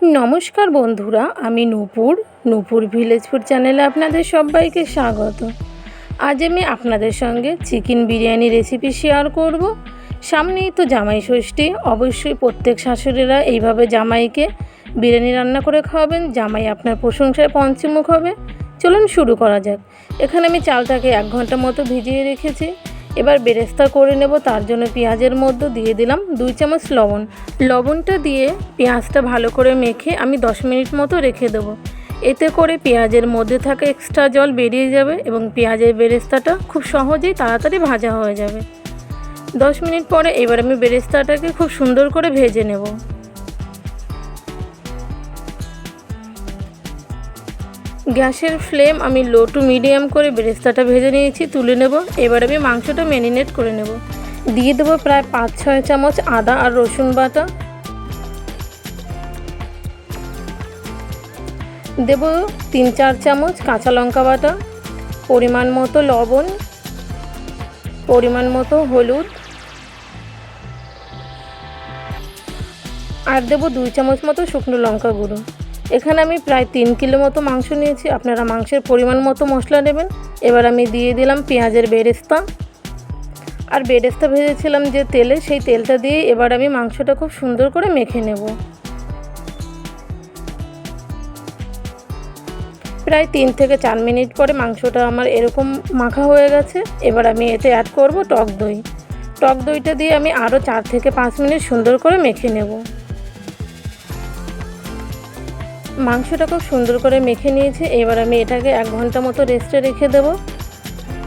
নমস্কার বন্ধুরা, আমি নূপুর ভিলেজ ফুড চ্যানেলে আপনাদের সবাইকে স্বাগত। আজ আমি আপনাদের সঙ্গে চিকেন বিরিয়ানি রেসিপি শেয়ার করব। সামনেই তো জামাই ষষ্ঠী, অবশ্যই প্রত্যেক শাশুড়িরা এইভাবে জামাইকে বিরিয়ানি রান্না করে খাওয়াবেন, জামাই আপনার প্রশংসায় পঞ্চমুখ হবে। চলুন শুরু করা যাক। এখানে আমি চালটাকে 1 ঘন্টা মতো ভিজিয়ে রেখেছি। এবার বেরেস্তা করে নেব। তার জন্য পেঁয়াজের মধ্যে দিয়ে দিলাম 2 চামচ লবণ। লবণটা দিয়ে পেঁয়াজটা ভালো করে মেখে আমি 10 মিনিট মতো রেখে দেবো। এতে করে পেঁয়াজের মধ্যে থাকা এক্সট্রা জল বেরিয়ে যাবে এবং পেঁয়াজের বেরেস্তাটা খুব সহজেই তাড়াতাড়ি ভাজা হয়ে যাবে। 10 মিনিট পরে এবার আমি বেরেস্তাটাকে খুব সুন্দর করে ভেজে নেব। গ্যাসের ফ্লেম আমি লো টু মিডিয়াম করে বেরেস্তাটা ভেজে নিয়েছি, তুলে নেব। এবার আমি মাংসটা ম্যারিনেট করে নেব। দিয়ে দেবো প্রায় 5-6 চামচ আদা আর রসুন বাটা, দেব 3-4 চামচ কাঁচা লঙ্কা বাটা, পরিমাণ মতো লবণ, পরিমাণ মতো হলুদ, আর দেব 2 চামচ মতো শুকনো লঙ্কা গুঁড়ো। এখানে আমি প্রায় 3 কিলো মতো মাংস নিয়েছি, আপনারা মাংসের পরিমাণ মতো মশলা নেবেন। এবার আমি দিয়ে দিলাম পেঁয়াজের বেরেস্তা, আর বেরেস্তা ভেজেছিলাম যে তেলে, সেই তেলটা দিয়ে এবার আমি মাংসটা খুব সুন্দর করে মেখে নেব। প্রায় 3 থেকে 4 মিনিট পরে মাংসটা আমার এরকম মাখা হয়ে গেছে। এবার আমি এতে অ্যাড করব টক দই। টক দইটা দিয়ে আমি আরও 4 থেকে 5 মিনিট সুন্দর করে মেখে নেব। মাংসটা খুব সুন্দর করে মেখে নিয়েছি। এবার আমি এটাকে 1 ঘন্টা মতো রেস্টে রেখে দেবো।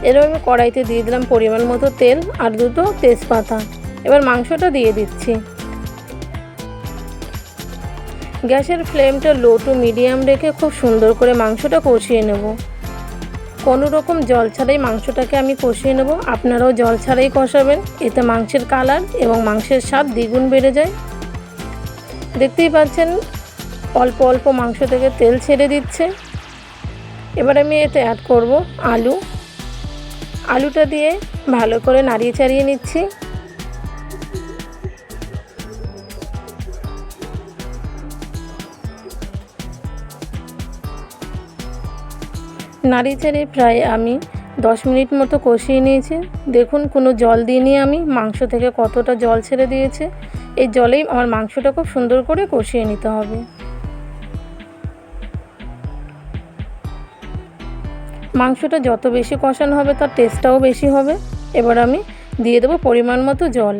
এবার আমি কড়াইতে দিয়ে দিলাম পরিমাণ মতো তেল আর 2টো তেজপাতা। এবার মাংসটা দিয়ে দিচ্ছি। গ্যাসের ফ্লেমটা লো টু মিডিয়াম রেখে খুব সুন্দর করে মাংসটা কষিয়ে নেব। কোনো রকম জল ছাড়াই মাংসটাকে আমি কষিয়ে নেব। আপনারাও জল ছাড়াই কষাবেন, এতে মাংসের কালার এবং মাংসের স্বাদ দ্বিগুণ বেড়ে যায়। দেখতেই পাচ্ছেন অল্প অল্প মাংস থেকে তেল ছেড়ে দিচ্ছে। এবার আমি এতে অ্যাড করব আলুটা দিয়ে ভালো করে নাড়িয়ে চাড়িয়ে নিচ্ছি। নাড়িয়ে চাড়িয়ে প্রায় আমি 10 মিনিট মতো কষিয়ে নিয়েছি। দেখুন কোনো জল দিইনি আমি, মাংস থেকে কতটা জল ছেড়ে দিয়েছে। এই জলেই আমার মাংসটা খুব সুন্দর করে কষিয়ে নিতে হবে। মাংসটা যত বেশি কষানো হবে তার টেস্টটাও বেশি হবে। এবার আমি দিয়ে দেবো পরিমাণ মতো জল।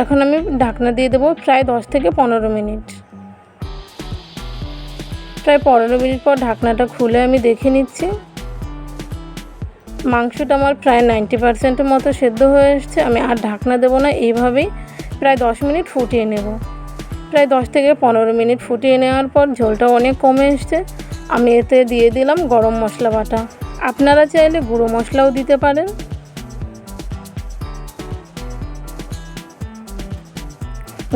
এখন আমি ঢাকনা দিয়ে দেবো প্রায় 10 থেকে 15 মিনিট। প্রায় 15 মিনিট পর ঢাকনাটা খুলে আমি দেখে নিচ্ছি। মাংসটা আমার প্রায় 90% মতো সেদ্ধ হয়ে এসছে। আমি আর ঢাকনা দেবো না, এইভাবেই প্রায় 10 মিনিট ফুটিয়ে নেব। প্রায় 10 থেকে 15 মিনিট ফুটিয়ে নেওয়ার পর ঝোলটা অনেক কমে এসছে। আমি এতে দিয়ে দিলাম গরম মশলা বাটা। আপনারা চাইলে গুঁড়ো মশলাও দিতে পারেন।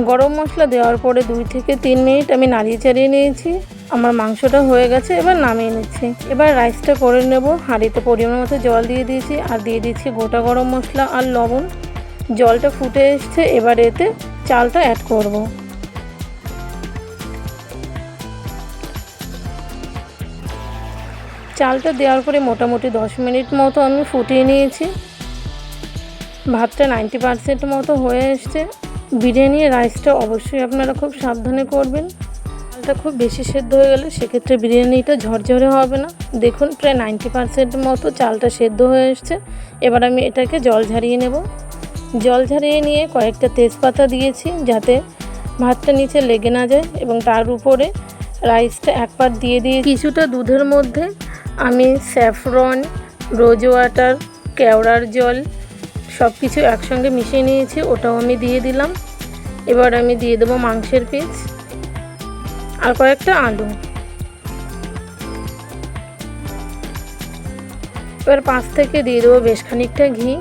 গরম মশলা দেওয়ার পরে 2 থেকে 3 মিনিট আমি নাড়িয়ে চাড়িয়ে নিয়েছি। আমার মাংসটা হয়ে গেছে, এবার নামিয়ে নিচ্ছি। এবার রাইসটা করে নেব। হাঁড়িতে পরিমাণ মতো জল দিয়ে দিয়েছি আর দিয়ে দিচ্ছি গোটা গরম মশলা আর লবণ। জলটা ফুটে এসছে, এবার এতে চালটা অ্যাড করব। চালটা দেওয়ার পরে মোটামুটি 10 মিনিট মতো আমি ফুটিয়ে নিয়েছি। ভাতটা 90% মতো হয়ে এসছে। বিরিয়ানি রাইসটা অবশ্যই আপনারা খুব সাবধানে করবেন। চালটা খুব বেশি সেদ্ধ হয়ে গেলে সেক্ষেত্রে বিরিয়ানিটা ঝরঝরে হবে না। দেখুন প্রায় 90% মতো চালটা সেদ্ধ হয়ে এসছে। এবার আমি এটাকে জল ঝরিয়ে নেব। জল ঝরিয়ে নিয়ে কয়েকটা তেজপাতা দিয়েছি যাতে ভাতটা নিচে লেগে না যায়, এবং তার উপরে রাইসটা এক পাট দিয়ে কিছুটা দুধের মধ্যে আমি স্যাফরন, রোজ ওয়াটার, কেওড়ার জল সব কিছু একসঙ্গে মিশিয়ে নিয়েছি, ওটাও আমি দিয়ে দিলাম। এবার আমি দিয়ে দেবো মাংসের পিস আর কয়েকটা আলু। এবার পাশ থেকে দিয়ে দেবো বেশ খানিকটা ঘি।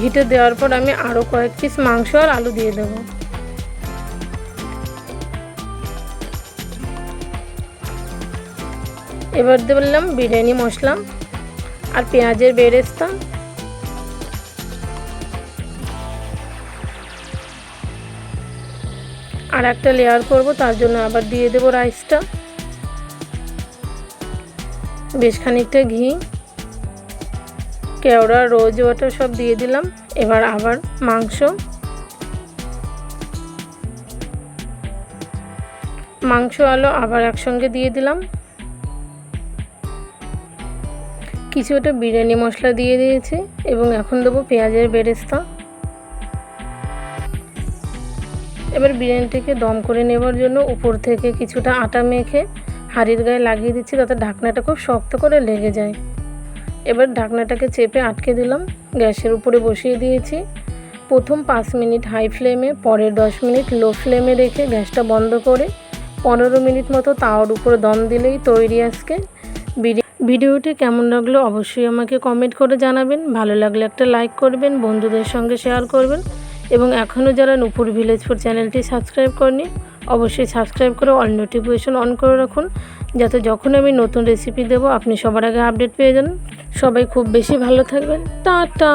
ঘিটা দেওয়ার পর আমি আরও কয়েক পিস মাংস আর আলু দিয়ে দেবো। এবার দিলাম বিরিয়ানি মশলা আর পেঁয়াজের বেরেস্তা। আর একটা লেয়ার করব, তার জন্য আবার দিয়ে দেব রাইসটা, বেশ খানিকটা ঘি, কেওড়া, রোজ ওয়াটার সব দিয়ে দিলাম। এবার আবার মাংস আলু আবার একসঙ্গে দিয়ে দিলাম। কিছুটা বিরিয়ানি মশলা দিয়ে দিয়েছি এবং এখন দেবো পেঁয়াজের বেরেস্তা। এবার বিরিয়ানিটাকে দম করে নেবার জন্য উপর থেকে কিছুটা আটা মেখে হাঁড়ির গায়ে লাগিয়ে দিচ্ছি, যাতে ঢাকনাটা খুব শক্ত করে লেগে যায়। এবার ঢাকনাটাকে চেপে আটকে দিলাম, গ্যাসের উপরে বসিয়ে দিয়েছি। প্রথম 5 মিনিট হাই ফ্লেমে, পরের 10 মিনিট লো ফ্লেমে রেখে গ্যাসটা বন্ধ করে 15 মিনিট মতো তাওয়ার উপরে দম দিলেই তৈরি আজকে ভিডিওটি কেমন লাগলো অবশ্যই আমাকে কমেন্ট করে জানাবেন। ভালো লাগলে একটা লাইক করবেন, বন্ধুদের সঙ্গে শেয়ার করবেন এবং এখনও যারা নূপুর ভিলেজ ফুড চ্যানেলটি সাবস্ক্রাইব করেনি অবশ্যই সাবস্ক্রাইব করে অল নোটিফিকেশন অন করে রাখুন, যাতে যখন আমি নতুন রেসিপি দেবো আপনি সবার আগে আপডেট পেয়ে যান। সবাই খুব বেশি ভালো থাকবেন। টাটা।